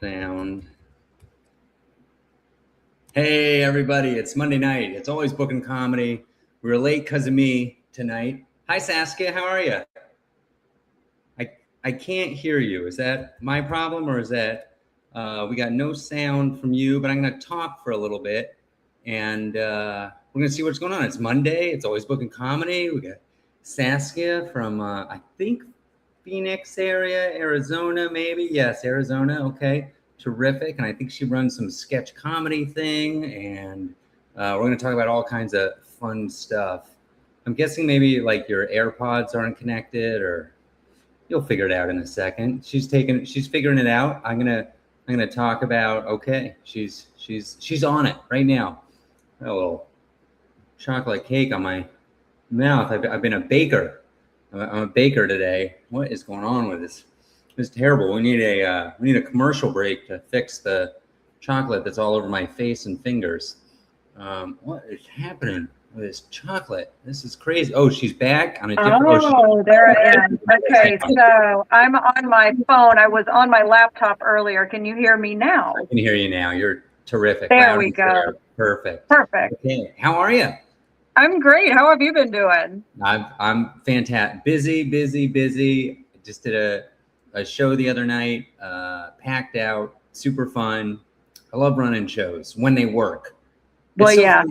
Sound. Hey, everybody, it's Monday night. It's Always Bookin Comedy. We were late because of me tonight. Hi, Saskia. How are you? I can't hear you. Is that my problem or is that we got no sound from you, but I'm going to talk for a little bit and we're going to see what's going on. It's Monday. It's Always Bookin Comedy. We got Saskia from, I think, Phoenix area, Arizona, maybe. Yes, Arizona. Okay. Terrific. And I think she runs some sketch comedy thing. And we're going to talk about all kinds of fun stuff. I'm guessing maybe like your AirPods aren't connected, or you'll figure it out in a second. She's figuring it out. I'm gonna talk about, okay, she's on it right now. Got a little chocolate cake on my mouth. I've been a baker. I'm a baker today. What is going on with this? It's terrible. We need a commercial break to fix the chocolate that's all over my face and fingers. What is happening with this chocolate? This is crazy. Oh, she's back on a different. Oh, there I am. Okay, so I'm on my phone. I was on my laptop earlier. Can you hear me now? I can hear you now. You're terrific. There we go. Perfect. Okay. How are you? I'm great. How have you been doing? I'm fantastic. Busy. Just did a show the other night. Packed out. Super fun. I love running shows when they work. Well, yeah.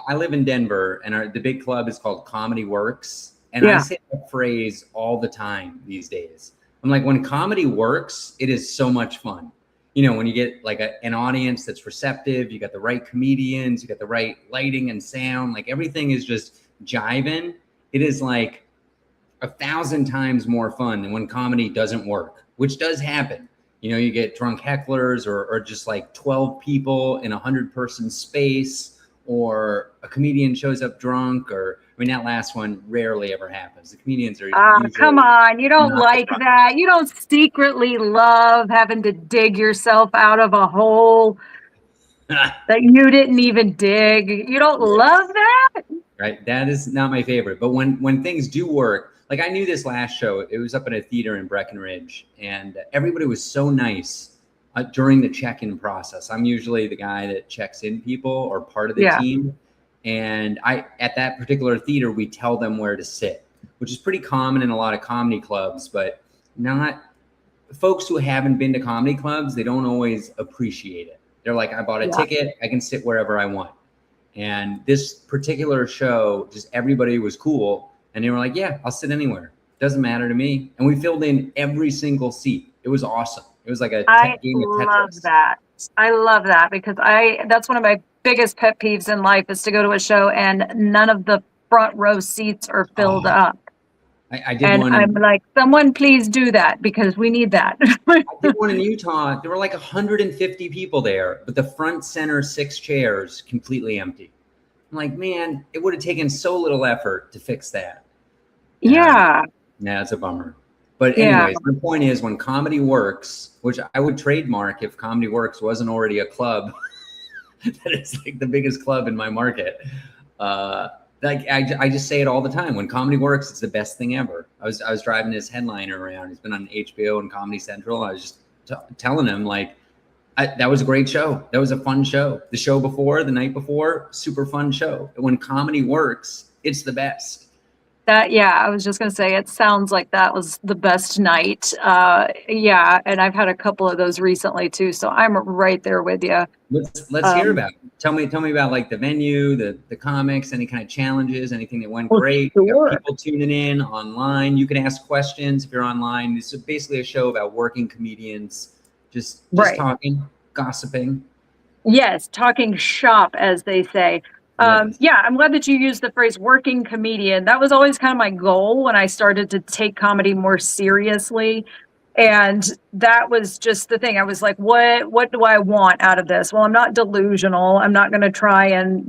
I live in Denver, and the big club is called Comedy Works. And I say that phrase all the time these days. I'm like, when comedy works, it is so much fun. You know, when you get like an audience that's receptive, you got the right comedians, you got the right lighting and sound, like everything is just jiving. It is like 1,000 times more fun than when comedy doesn't work, which does happen. You know, you get drunk hecklers or just like 12 people in a 100-person space, or a comedian shows up drunk, or, I mean, that last one rarely ever happens. The comedians are come on, you don't like that. You don't secretly love having to dig yourself out of a hole that you didn't even dig. You don't love that? Right. That is not my favorite. But when things do work, like I knew this last show, it was up at a theater in Breckenridge, and everybody was so nice during the check-in process. I'm usually the guy that checks in people, or part of the team. And at that particular theater, we tell them where to sit, which is pretty common in a lot of comedy clubs, but not folks who haven't been to comedy clubs. They don't always appreciate it. They're like, I bought a ticket. I can sit wherever I want. And this particular show, just everybody was cool. And they were like, yeah, I'll sit anywhere. Doesn't matter to me. And we filled in every single seat. It was awesome. It was like a game of Tetris. I love that. I love that, because that's one of my biggest pet peeves in life, is to go to a show and none of the front row seats are filled up. I did one. I'm like, someone please do that, because we need that. I did one in Utah. There were like 150 people there, but the front center 6 chairs completely empty. I'm like, man, it would have taken so little effort to fix that. Yeah, it's a bummer. But anyways, the point is, when comedy works, which I would trademark if Comedy Works wasn't already a club that is like the biggest club in my market. Like I just say it all the time. When comedy works, it's the best thing ever. I was driving this headliner around. He's been on HBO and Comedy Central. I was just telling him, like, that was a great show. That was a fun show. The show before, the night before, super fun show. When comedy works, it's the best. I was just going to say, it sounds like that was the best night. And I've had a couple of those recently too. So I'm right there with you. Let's hear about it. Tell me about like the venue, the comics, any kind of challenges, anything that went great. Sure. You got people tuning in online. You can ask questions if you're online. This is basically a show about working comedians, just talking, gossiping. Yes, talking shop, as they say. I'm glad that you used the phrase working comedian. That was always kind of my goal when I started to take comedy more seriously. And that was just the thing. I was like, what do I want out of this? Well, I'm not delusional. I'm not going to try and,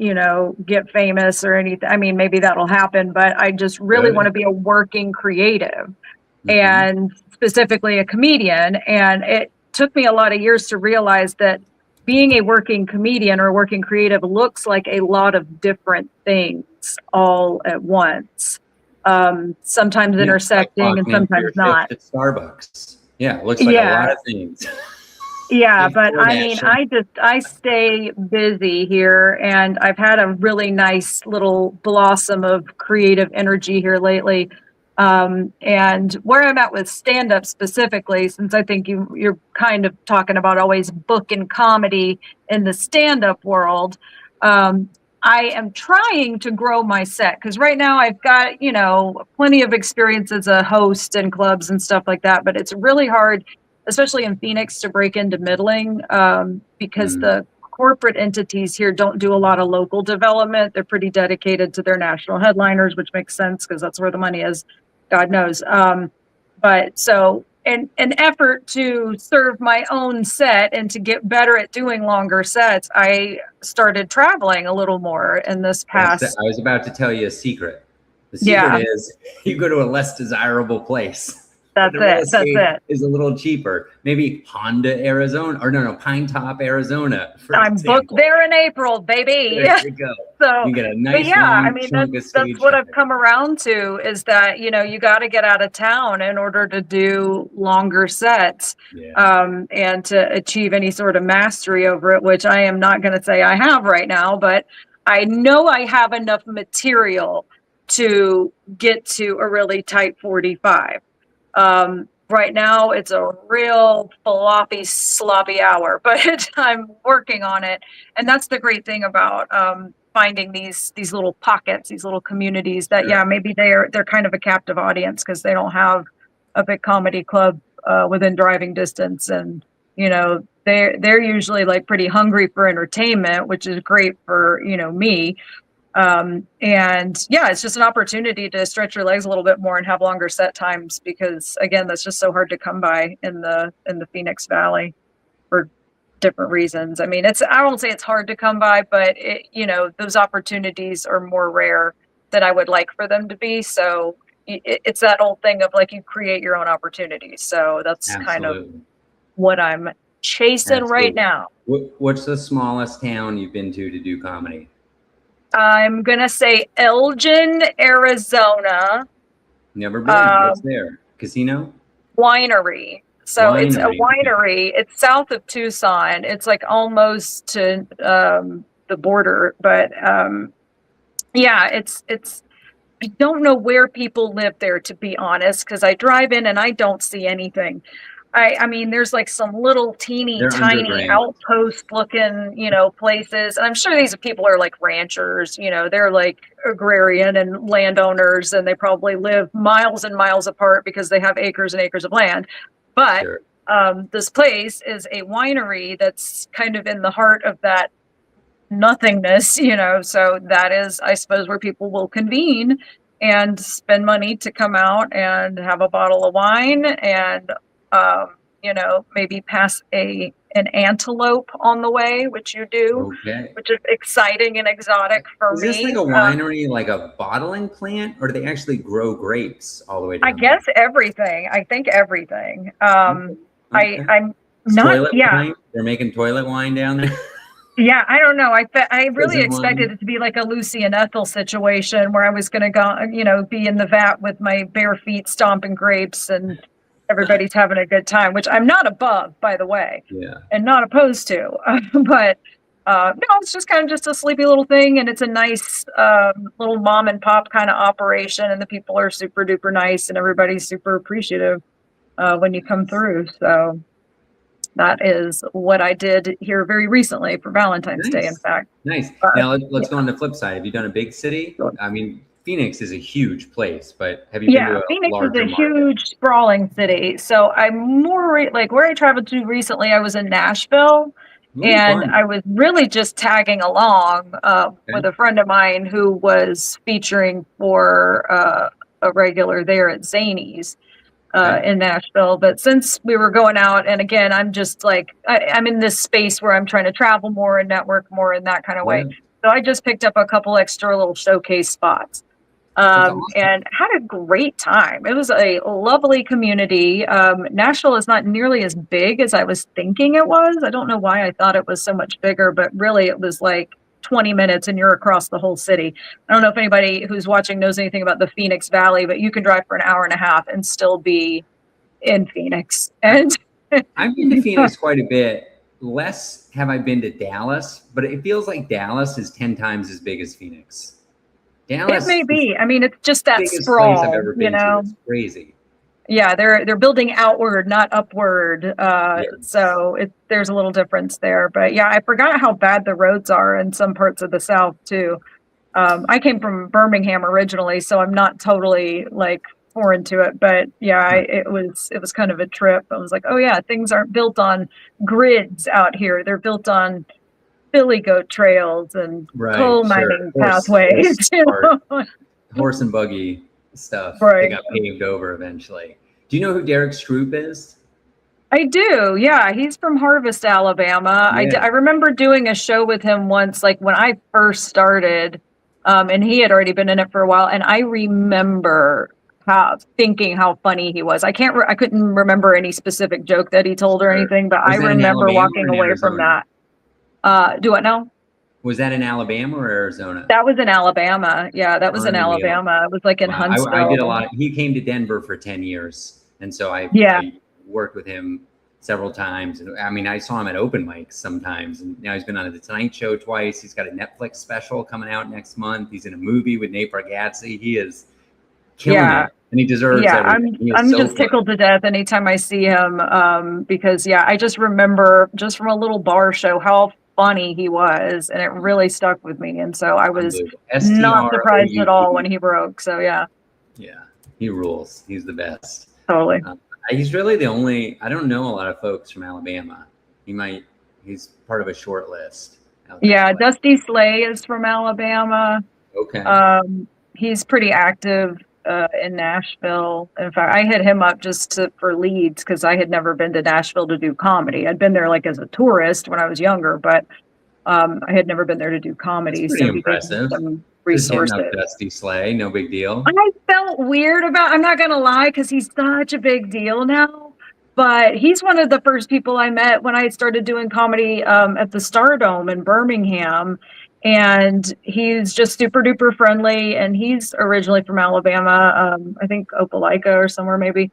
get famous or anything. I mean, maybe that'll happen, but I just really want to be a working creative, and specifically a comedian. And it took me a lot of years to realize that being a working comedian or a working creative looks like a lot of different things all at once. Sometimes intersecting and sometimes not. At Starbucks. Yeah, it looks like a lot of things. Yeah, but Before I that mean, show. I stay busy here, and I've had a really nice little blossom of creative energy here lately. And where I'm at with stand up specifically, since I think you're kind of talking about always booking comedy in the stand up world, um, I am trying to grow my set because right now I've got, plenty of experience as a host in clubs and stuff like that, but it's really hard, especially in Phoenix, to break into middling, because Mm, the corporate entities here don't do a lot of local development. They're pretty dedicated to their national headliners, which makes sense because that's where the money is, God knows. But so, in an effort to serve my own set and to get better at doing longer sets, I started traveling a little more in this past. I was about to tell you a secret. The secret Yeah, is you go to a less desirable place where that's the real it. That's estate it. is a little cheaper. Maybe Honda, Arizona, or no, Pine Top, Arizona, for I'm booked example. there in April, baby. There you go. So, You get a but nice yeah, I long mean, chunk of that's stage what I've time. come around to is that, you got to get out of town in order to do longer sets, Yeah, and to achieve any sort of mastery over it, which I am not going to say I have right now, but I know I have enough material to get to a really tight 45. Right now it's a real floppy, sloppy hour, but I'm working on it. And that's the great thing about finding these little pockets, these little communities that, yeah, sure. maybe they're kind of a captive audience because they don't have a big comedy club within driving distance, and they're usually like pretty hungry for entertainment, which is great for me. And yeah, it's just an opportunity to stretch your legs a little bit more and have longer set times because again, that's just so hard to come by in the Phoenix Valley for different reasons. I mean, I won't say it's hard to come by, but those opportunities are more rare than I would like for them to be. So it's that old thing of like you create your own opportunities. So that's kind of Absolutely. what I'm chasing right Absolutely. now. What's the smallest town you've been to do comedy? I'm gonna say Elgin, Arizona. Never been. What's Um, there? Casino? Winery. So it's a Winery. Okay. winery. It's south of Tucson. It's like almost to the border, but yeah, it's. I don't know where people live there, to be honest, because I drive in and I don't see anything. I mean, there's like some little teeny They're tiny underground. outpost looking, places. And I'm sure these people are like ranchers, they're like agrarian and landowners, and they probably live miles and miles apart because they have acres and acres of land. But Sure. this place is a winery that's kind of in the heart of that nothingness, so that is, I suppose, where people will convene and spend money to come out and have a bottle of wine and maybe pass an antelope on the way, which you do, Okay. which is exciting and exotic for Is this like a me. winery, like a bottling plant, or do they actually grow grapes all the way I down there? guess everything. I think everything. Okay. Okay. I'm It's not, toilet yeah. wine. They're making toilet wine down there. Yeah, I don't know. I really Prison expected wine. it to be like a Lucy and Ethel situation where I was going to go, be in the vat with my bare feet stomping grapes and everybody's having a good time, which I'm not above, by the way, Yeah. and not opposed to. But no, it's just kind of just a sleepy little thing, and it's a nice little mom and pop kind of operation, and the people are super duper nice, and everybody's super appreciative when you come through. So that is what I did here very recently for Valentine's Day, in Nice. fact. Nice. Uh, Now yeah, let's go on the flip side. Have you done a big city? sure. I mean, Phoenix is a huge place, but have you been to Yeah, a Phoenix is larger a market? huge sprawling city. So I'm more like where I traveled to recently, I was in Nashville, Ooh, and fun. I was really just tagging along with Okay. a friend of mine who was featuring for a regular there at Zany's Okay. in Nashville. But since we were going out, and again, I'm just like, I'm in this space where I'm trying to travel more and network more in that kind of way. Yeah. So I just picked up a couple extra little showcase spots, That's awesome. and had a great time. It was a lovely community. Nashville is not nearly as big as I was thinking it was. I don't know why I thought it was so much bigger, but really it was like 20 minutes and you're across the whole city. I don't know if anybody who's watching knows anything about the Phoenix Valley, but you can drive for an hour and a half and still be in Phoenix. And I've been to Phoenix quite a bit. Less have I been to Dallas, but it feels like Dallas is 10 times as big as Phoenix. It Dallas may is be. I mean, it's just the that biggest place I've sprawl, ever you been to. know? It's crazy. Yeah, they're building outward, not upward. Yes. So there's a little difference there. But yeah, I forgot how bad the roads are in some parts of the South too. I came from Birmingham originally, so I'm not totally like foreign to it. But yeah, it was kind of a trip. I was like, oh yeah, things aren't built on grids out here. They're built on billy goat trails and Right, coal sure. mining pathways. You know? Horse and buggy stuff that Right. got paved over eventually. Do you know who Derek Stroop is? I do. Yeah, he's from Harvest, Alabama. Yeah. I remember doing a show with him once, like when I first started, and he had already been in it for a while. And I remember thinking how funny he was. I couldn't remember any specific joke that he told or Sure. anything, but I Was that in remember Alabama or walking in away from Arizona? that. Do what now? Was that in Alabama or Arizona? That was in Alabama. Yeah, that was in Unreal. Alabama. It was like in Wow. I did a Huntsville. lot. He came to Denver for 10 years. And so Yeah. I worked with him several times. And I mean, I saw him at open mics sometimes. And now he's been on the Tonight Show twice. He's got a Netflix special coming out next month. He's in a movie with Nate Bargatze. He is killing it. And he deserves everything. He is I'm so just tickled to death anytime I see him, because yeah, I just remember just from a little bar show how funny he was, and it really stuck with me. And so I was unbelievable. not surprised at all when STROUP. he broke. So yeah, Yeah, he rules. He's the best. totally. He's really the only. I don't know a lot of folks from Alabama. He's part of a short list. Yeah, Dusty Slay is from Alabama. Okay. He's pretty active in Nashville. In fact, I hit him up for leads because I had never been to Nashville to do comedy. I'd been there like as a tourist when I was younger, but I had never been there to do comedy. That's pretty So he gave me impressive. some Just hitting resources. up Dusty Slay, no big deal. I felt weird I'm not going to lie, because he's such a big deal now. But he's one of the first people I met when I started doing comedy at the Stardome in Birmingham. And he's just super duper friendly. And he's originally from Alabama, I think Opelika or somewhere maybe.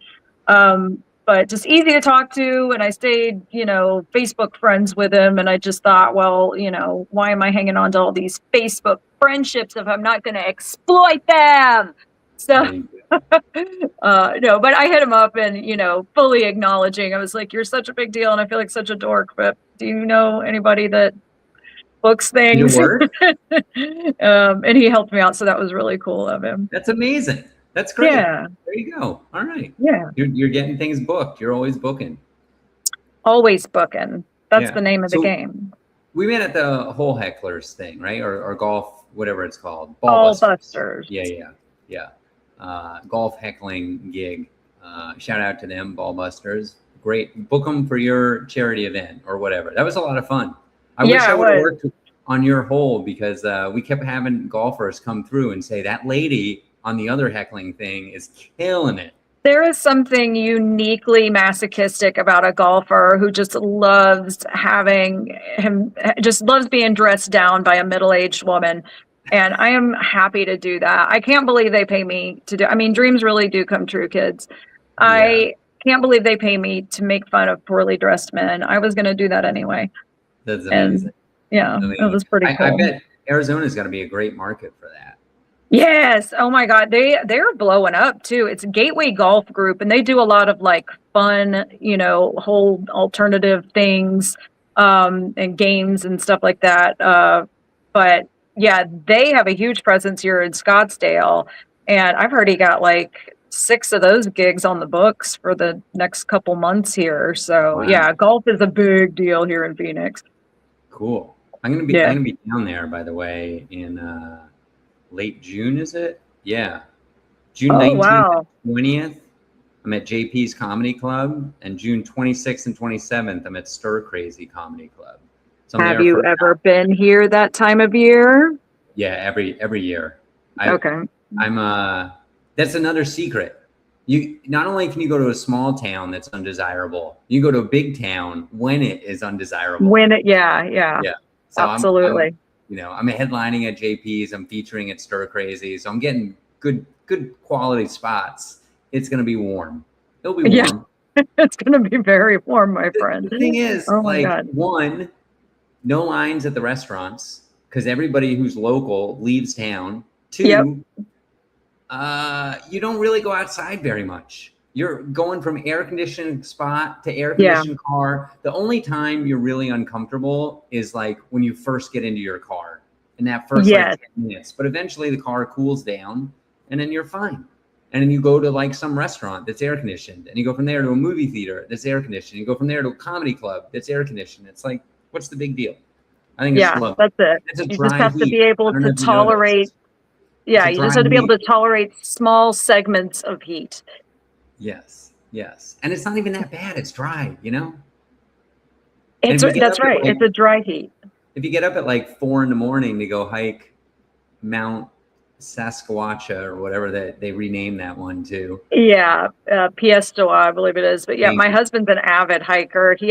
But just easy to talk to. And I stayed, Facebook friends with him. And I just thought, well, why am I hanging on to all these Facebook friendships if I'm not going to exploit them? So no, but I hit him up and, fully acknowledging, I was like, you're such a big deal and I feel like such a dork, but do you know anybody that books things? And he helped me out. So that was really cool of him. That's amazing. That's great. Yeah. There you go. All right. Yeah. You're getting things booked. You're always booking. Always booking. That's the name of the So game. We met at the whole hecklers thing, right? Or golf, whatever it's called. Ballbusters. Yeah. Golf heckling gig. Shout out to them, Ballbusters. Great. Book them for your charity event or whatever. That was a lot of fun. I wish I would have worked on your hole because we kept having golfers come through and say that lady on the other heckling thing is killing it. There is something uniquely masochistic about a golfer who just loves being dressed down by a middle-aged woman. And I am happy to do that. I can't believe they pay me to do. I mean, dreams really do come true, kids. I can't believe they pay me to make fun of poorly dressed men. I was going to do that anyway. That's amazing. It was pretty cool. I bet Arizona's going to be a great market for that. Yes. Oh my God. They're blowing up too. It's Gateway Golf Group and they do a lot of like fun, whole alternative things, and games and stuff like that. But yeah, they have a huge presence here in Scottsdale and I've already got like 6 of those gigs on the books for the next couple months here. So yeah, golf is a big deal here in Phoenix. Cool. I'm going to be down there, by the way, in, late June, is it? Yeah. June 19th and 20th, I'm at JP's Comedy Club, and June 26th and 27th, I'm at Stir Crazy Comedy Club. So have you ever been here that time of year? Yeah, every year. Okay. That's another secret. You not only can you go to a small town that's undesirable, you go to a big town when it is undesirable. Yeah. So absolutely. I'm headlining at JP's. I'm featuring at Stir Crazy, so I'm getting good quality spots. It's going to be warm. It'll be warm. It's going to be very warm, my friend. The thing is, Oh my like, God. one, no lines at the restaurants because everybody who's local leaves town. Yep. Two, you don't really go outside very much. You're going from air conditioned spot to air Yeah. conditioned car. The only time you're really uncomfortable is like when you first get into your car in that first Yes. like 10 minutes. But eventually the car cools down and then you're fine. And then you go to like some restaurant that's air conditioned, and you go from there to a movie theater that's air conditioned. You go from there to a comedy club that's air conditioned. It's like, what's the big deal? I think it's Yeah, lovely. that's it. It's a You just dry have to heat. be I able don't know to if you noticed. tolerate. It's Yeah, a you dry just have to be able heat. to tolerate small segments of heat. Yes, yes. And it's not even that bad. It's dry, you know? And if you get That's up at right. It's like a dry heat. if you get up at like 4 a.m. to go hike Mount Sasquatcha or whatever that they renamed that one to. Yeah, Piestoa, I believe it is. But yeah, Thank my you. husband's an avid hiker. He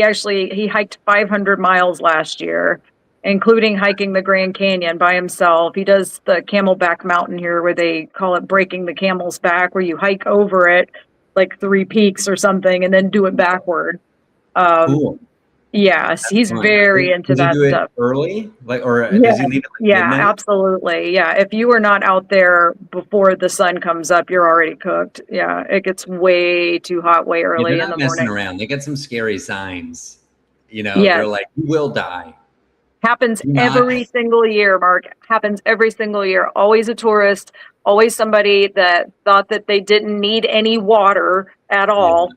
hiked 500 miles last year, including hiking the Grand Canyon by himself. He does the Camelback Mountain here, where they call it breaking the camel's back, where you hike over it like 3 peaks or something, and then do it backward. Um, Cool. yes, That's he's fun. very into Does he that do it stuff. early? Like, or does Yeah, he leave at like yeah, midnight? absolutely. Yeah, if you are not out there before the sun comes up, you're already cooked. Yeah, it gets way too hot way Yeah, they're early in not the messing morning. around. They get some scary signs. You know, they're Yes, like, you will die. happens Do not. every single year, Mark. Happens every single year. Always a tourist, always somebody that thought that they didn't need any water at Yeah. all.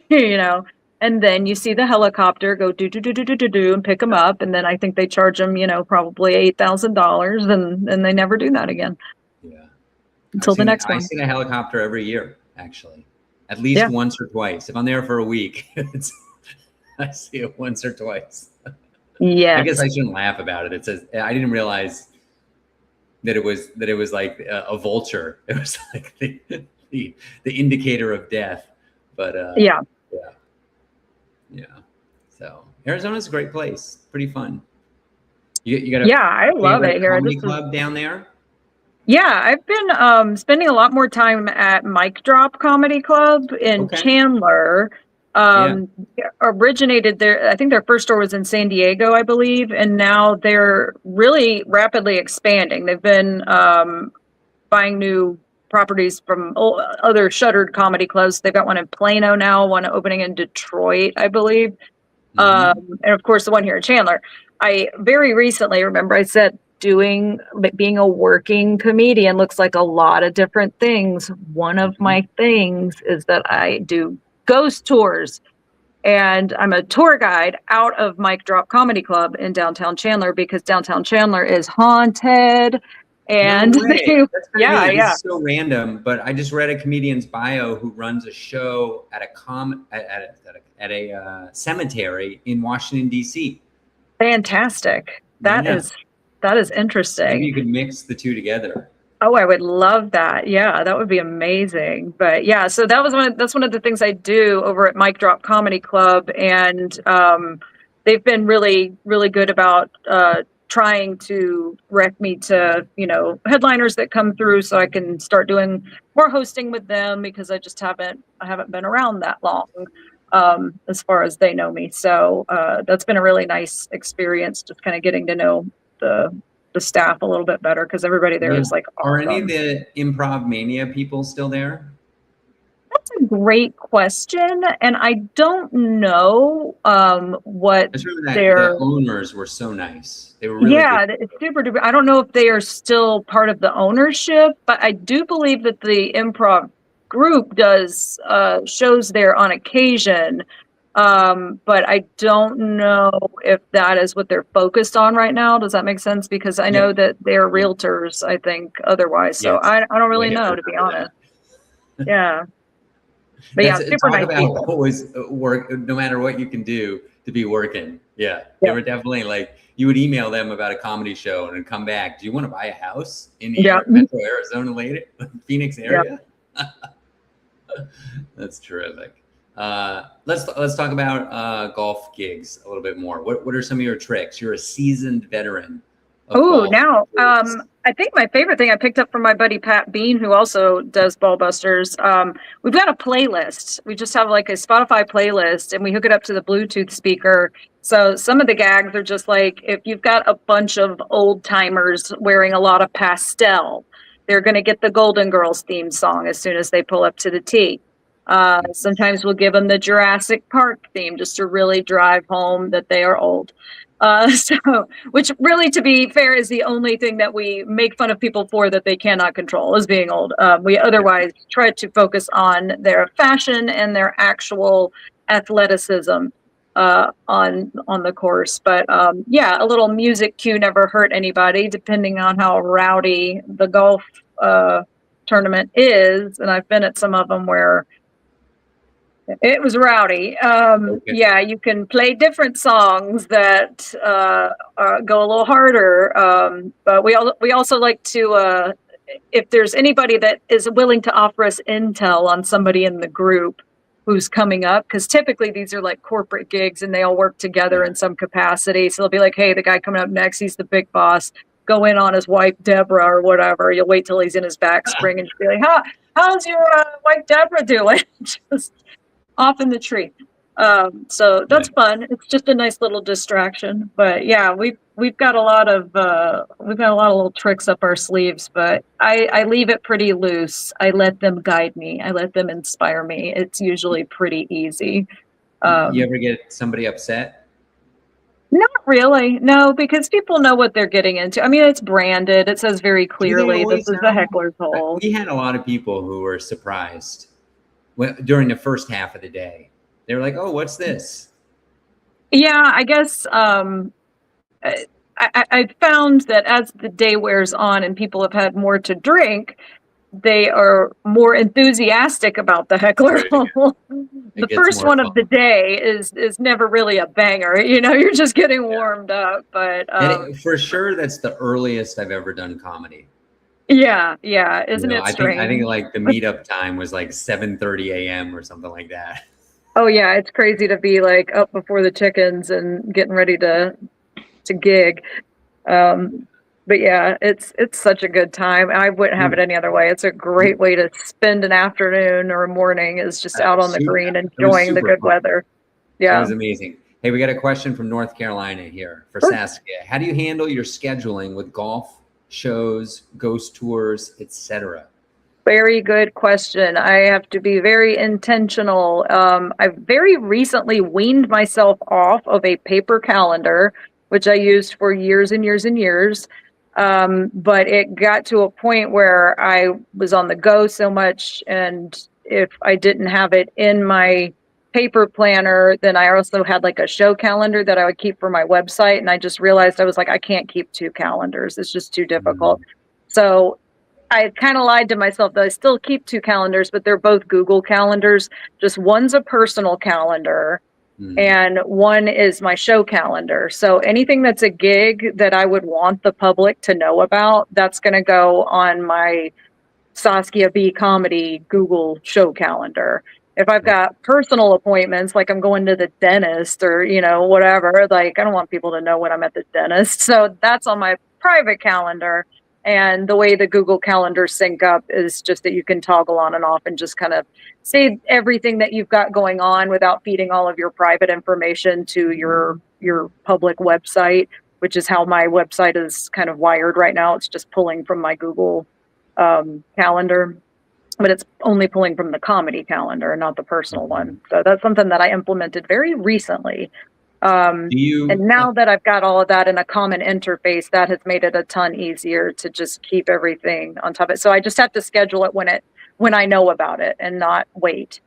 You know, and then you see the helicopter go do do do do do do do and pick them up, and then I think they charge them, probably $8,000, and they never do that again Yeah. until the next I one. see a helicopter every year, actually. At least Yeah. once or twice. If I'm there for a week, I see it once or twice. I guess Yes. I shouldn't laugh about it. It says I didn't realize that it was like a vulture. It was like the indicator of death. But Yeah. yeah, yeah. So Arizona's a great place. Pretty fun. You got a Yeah, I love it favorite here. comedy club down there? Yeah, I've been spending a lot more time at Mic Drop Comedy Club in Okay. Chandler. Yeah. Originated there, I think their first store was in San Diego, I believe, and now they're really rapidly expanding. They've been buying new properties from other shuttered comedy clubs. They've got one in Plano now, one opening in Detroit, I believe. And of course the one here in Chandler. I very recently, remember I said, being a working comedian looks like a lot of different things. One of my things is that I do ghost tours, and I'm a tour guide out of Mic Drop Comedy Club in downtown Chandler, because downtown Chandler is haunted. No And way. That's yeah, crazy. This yeah, is so random, but I just read a comedian's bio who runs a show at a cemetery in Washington D.C. fantastic. That Yeah. is So maybe interesting. you could mix the two together. Oh, I would love that. Yeah, that would be amazing. But yeah, so that's one of the things I do over at Mic Drop Comedy Club, and they've been really, really good about trying to direct me to, headliners that come through, so I can start doing more hosting with them, because I haven't been around that long, as far as they know me. So that's been a really nice experience, just kind of getting to know the staff a little bit better, because everybody there Yeah. is like Are any of awesome. the Improv Mania people still there? That's a great question, and I don't know what I just remember that their. the owners were so nice. They were really good. Yeah, it's super duper. I don't know if they are still part of the ownership, but I do believe that the improv group does shows there on occasion. But I don't know if that is what they're focused on right now. Does that make sense? Because I Yeah. know that they're Yeah. realtors, I think, otherwise. So Yes. I don't really Yeah, I know, to be remember honest. that. Yeah. But yeah, super Talk nice about people. always work, no matter what you can do to be working. Yeah. They Yeah. were definitely like, you would email them about a comedy show and come back. Do you want to buy a house in Yeah. Metro Arizona later, Phoenix Yeah. area? That's terrific. Let's talk about golf gigs a little bit more. What are some of your tricks? You're a seasoned veteran of Oh, golf? now, I think my favorite thing I picked up from my buddy Pat Bean, who also does Ball Busters. We've got a playlist. We just have like a Spotify playlist, and we hook it up to the Bluetooth speaker. So some of the gags are just like if you've got a bunch of old timers wearing a lot of pastel, they're going to get the Golden Girls theme song as soon as they pull up to the tee. Sometimes we'll give them the Jurassic Park theme just to really drive home that they are old. So, which really, to be fair, is the only thing that we make fun of people for that they cannot control is being old. We otherwise try to focus on their fashion and their actual athleticism on the course. But yeah, a little music cue never hurt anybody, depending on how rowdy the golf tournament is. And I've been at some of them where it was rowdy. Okay. Yeah, you can play different songs that go a little harder. But we also like to, if there's anybody that is willing to offer us intel on somebody in the group who's coming up, because typically these are like corporate gigs and they all work together in some capacity. So they'll be like, hey, the guy coming up next, he's the big boss. Go in on his wife, Deborah, or whatever. You'll wait till he's in his back spring and be like, how's your wife, Deborah, doing? Just off in the tree. So that's fun. It's just a nice little distraction. But yeah, we've got a lot of little tricks up our sleeves, but I leave it pretty loose. I let them guide me. I let them inspire me. It's usually pretty easy. You ever get somebody upset? Not really. No, because people know what they're getting into. I mean, it's branded. It says very clearly this is the heckler's hole. We had a lot of people who were surprised during the first half of the day. They were like, oh, what's this? Yeah, I guess I found that as the day wears on and people have had more to drink, they are more enthusiastic about the heckler hole. The first one of the day is never really a banger. You know, you're just getting warmed up. But for sure, that's the earliest I've ever done comedy. Yeah, isn't it strange? I think like the meetup time was like 7:30 a.m. or something like that. Oh yeah, it's crazy to be like up before the chickens and getting ready to gig. But yeah, it's such a good time. I wouldn't have it any other way. It's a great way to spend an afternoon or a morning is just out on the green enjoying the good weather. Yeah. That was amazing. Hey, we got a question from North Carolina here for Saskia. How do you handle your scheduling with golf, shows, ghost tours, etc.? Very good question. I have to be very intentional. I've very recently weaned myself off of a paper calendar, which I used for years and years and years. But it got to a point where I was on the go so much, and if I didn't have it in my paper planner, then I also had like a show calendar that I would keep for my website. And I just realized I was like, I can't keep two calendars. It's just too difficult. So I kind of lied to myself that I still keep two calendars, but they're both Google calendars. Just one's a personal calendar and one is my show calendar. So anything that's a gig that I would want the public to know about, that's going to go on my Saskia Bee Comedy Google show calendar. If I've got personal appointments, like I'm going to the dentist or, you know, whatever, like I don't want people to know when I'm at the dentist. So that's on my private calendar. And the way the Google Calendar sync up is just that you can toggle on and off and just kind of say everything that you've got going on without feeding all of your private information to your public website, which is how my website is kind of wired right now. It's just pulling from my Google calendar, but it's only pulling from the comedy calendar, not the personal one. So that's something that I implemented very recently. And now that I've got all of that in a common interface, that has made it a ton easier to just keep everything on top of it. So I just have to schedule it when I know about it and not wait.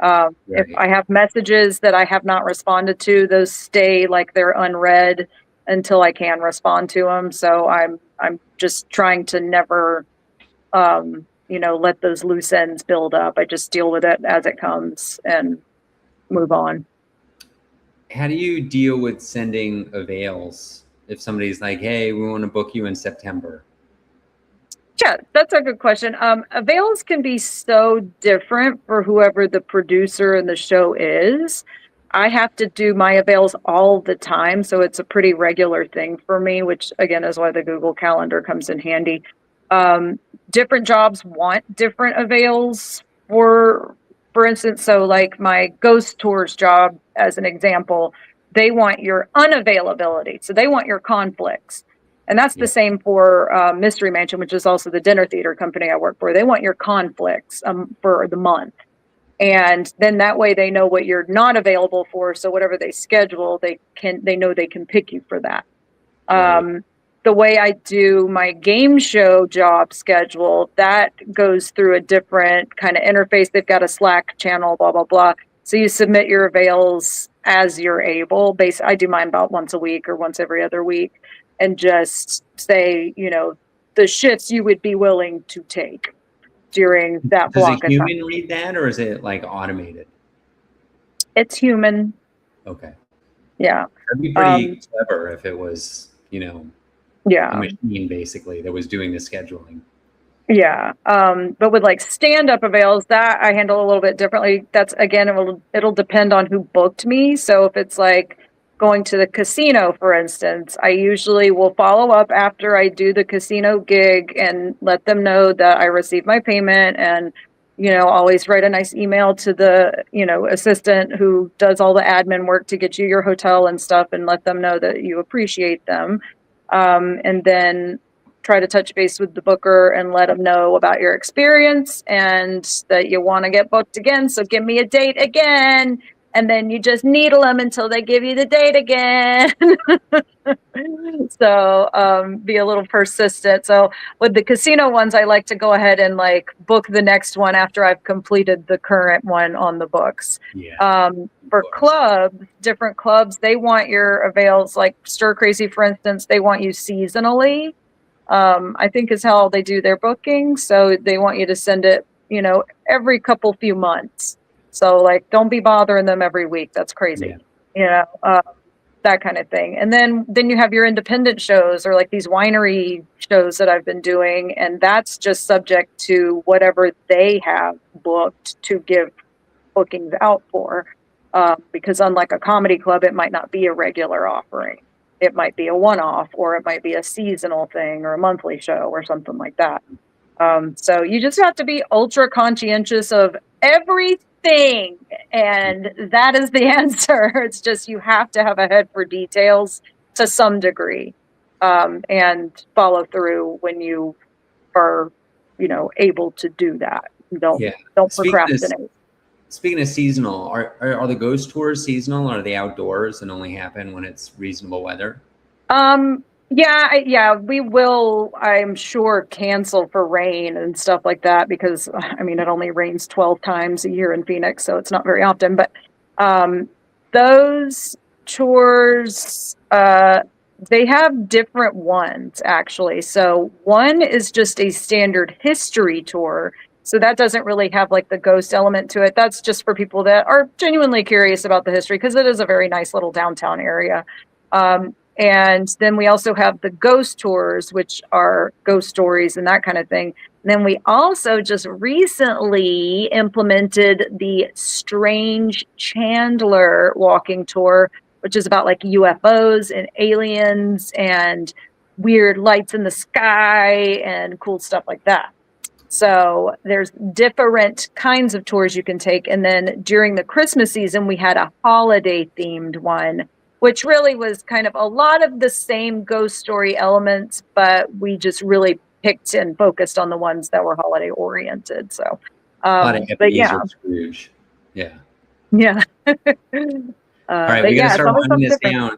If I have messages that I have not responded to, those stay like they're unread until I can respond to them. So I'm just trying to never, let those loose ends build up. I just deal with it as it comes and move on. How do you deal with sending avails if somebody's like, hey, we want to book you in September? Yeah, that's a good question. Avails can be so different for whoever the producer in the show is. I have to do my avails all the time, so it's a pretty regular thing for me, which again is why the Google Calendar comes in handy. Different jobs want different avails for instance, so like my ghost tours job, as an example, they want your unavailability. So they want your conflicts. And that's the same for Mystery Mansion, which is also the dinner theater company I work for. They want your conflicts for the month. And then that way they know what you're not available for. So whatever they schedule, they know they can pick you for that. Right. The way I do my game show job schedule, that goes through a different kind of interface. They've got a Slack channel, blah, blah, blah. So you submit your avails as you're able. I do mine about once a week or once every other week, and just say, the shifts you would be willing to take during that Does a block of time. human read that, or is it like automated? It's human. Okay. Yeah. That'd be pretty clever if it was, yeah, a machine basically that was doing the scheduling. Yeah. But with like stand-up avails, that I handle a little bit differently. That's again, it'll depend on who booked me. So if it's like going to the casino, for instance, I usually will follow up after I do the casino gig and let them know that I received my payment, and always write a nice email to the, assistant who does all the admin work to get you your hotel and stuff, and let them know that you appreciate them. And then try to touch base with the booker and let them know about your experience and that you want to get booked again. So give me a date again. And then you just needle them until they give you the date again. So be a little persistent. So with the casino ones, I like to go ahead and like book the next one after I've completed the current one on the books. Yeah. For clubs, different clubs, they want your avails, like Stir Crazy, for instance, they want you seasonally. I think is how they do their booking. So they want you to send it, every few months. So like, don't be bothering them every week. That's crazy, that kind of thing. And then you have your independent shows, or like these winery shows that I've been doing. And that's just subject to whatever they have booked to give bookings out for. Because unlike a comedy club, it might not be a regular offering. It might be a one-off, or it might be a seasonal thing, or a monthly show, or something like that. So you just have to be ultra conscientious of everything, and that is the answer. It's just you have to have a head for details to some degree, and follow through when you are, able to do that. Don't procrastinate. Speaking of seasonal, are the ghost tours seasonal, or are they outdoors and only happen when it's reasonable weather? Yeah, we will, I'm sure, cancel for rain and stuff like that, because it only rains 12 times a year in Phoenix, so it's not very often. But those tours, they have different ones, actually. So one is just a standard history tour. So that doesn't really have like the ghost element to it. That's just for people that are genuinely curious about the history, because it is a very nice little downtown area. And then we also have the ghost tours, which are ghost stories and that kind of thing. And then we also just recently implemented the Strange Chandler walking tour, which is about like UFOs and aliens and weird lights in the sky and cool stuff like that. So there's different kinds of tours you can take. And then during the Christmas season, we had a holiday themed one, which really was kind of a lot of the same ghost story elements, but we just really picked and focused on the ones that were holiday oriented. So, but yeah. Scrooge. Yeah. Yeah. All right, we got to start winding this down.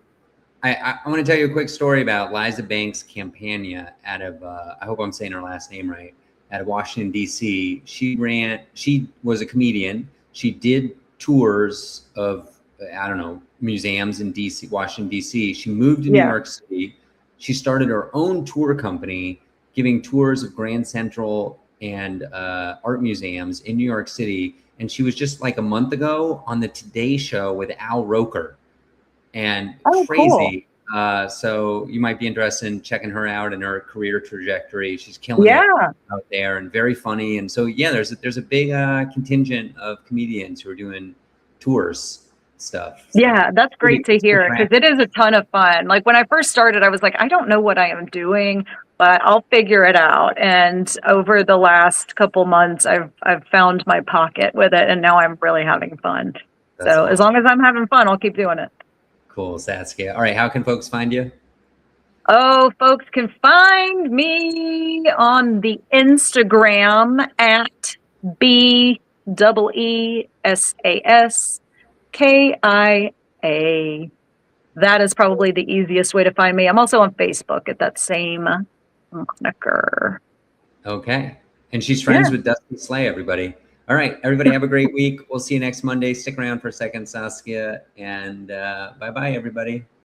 I want to tell you a quick story about Liza Banks Campagna out of, I hope I'm saying her last name right, out of Washington, D.C. She was a comedian. She did tours of, museums in DC, Washington, DC. She moved to New York City. She started her own tour company, giving tours of Grand Central and art museums in New York City. And she was just like a month ago on the Today Show with Al Roker. And crazy. Cool. So you might be interested in checking her out and her career trajectory. She's killing it out there and very funny. And so, there's a big contingent of comedians who are doing tours. stuff. So Yeah, that's great to hear because practice. it is a ton of fun. Like when I first started, I was like, I don't know what I am doing, but I'll figure it out. And over the last couple months, I've found my pocket with it, and now I'm really having fun. That's So as awesome. long as I'm having fun, I'll keep doing it. Cool, Saskia. All right, how can folks find you? Oh, folks can find me on the Instagram at BEESASKIA. That is probably the easiest way to find me. I'm also on Facebook at that same moniker. Okay. And she's Yeah. friends with Dusty Slay, everybody. All right, everybody have a great week. We'll see you next Monday. Stick around for a second, Saskia. And bye-bye, everybody.